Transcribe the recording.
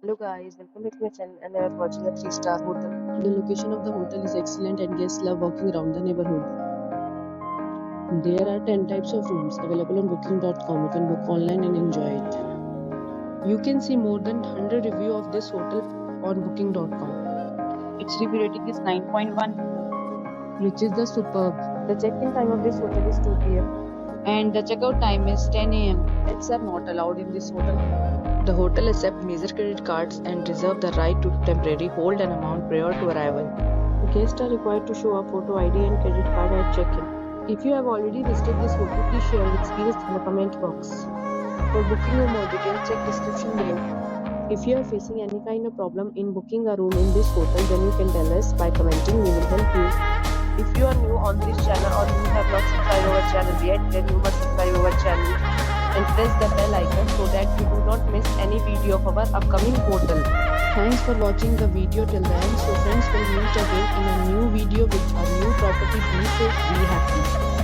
Hello guys, welcome back to my channel and I are watching a 3-star hotel. The location of the hotel is excellent and guests love walking around the neighborhood. There are 10 types of rooms available on booking.com. You can book online and enjoy it. You can see more than 100 reviews of this hotel on booking.com. Its review rating is 9.1, Which is the superb. The check-in time of this hotel is 2 p.m. and the checkout time is 10 a.m. Pets are not allowed in this hotel. The hotel accepts major credit cards and reserves the right to temporarily hold an amount prior to arrival. Guests are required to show a photo ID and credit card at check-in. If you have already visited this hotel, please share your experience in the comment box. For booking or more details, check description below. If you are facing any kind of problem in booking a room in this hotel, then you can tell us by commenting. We will help you. If you are new on this channel or you have not subscribed our channel yet, then you must subscribe our channel and press the bell icon so that you do not miss any video of our upcoming hotel. Thanks for watching the video till the end. So friends, will meet again in a new video with a new property. Be safe, be happy.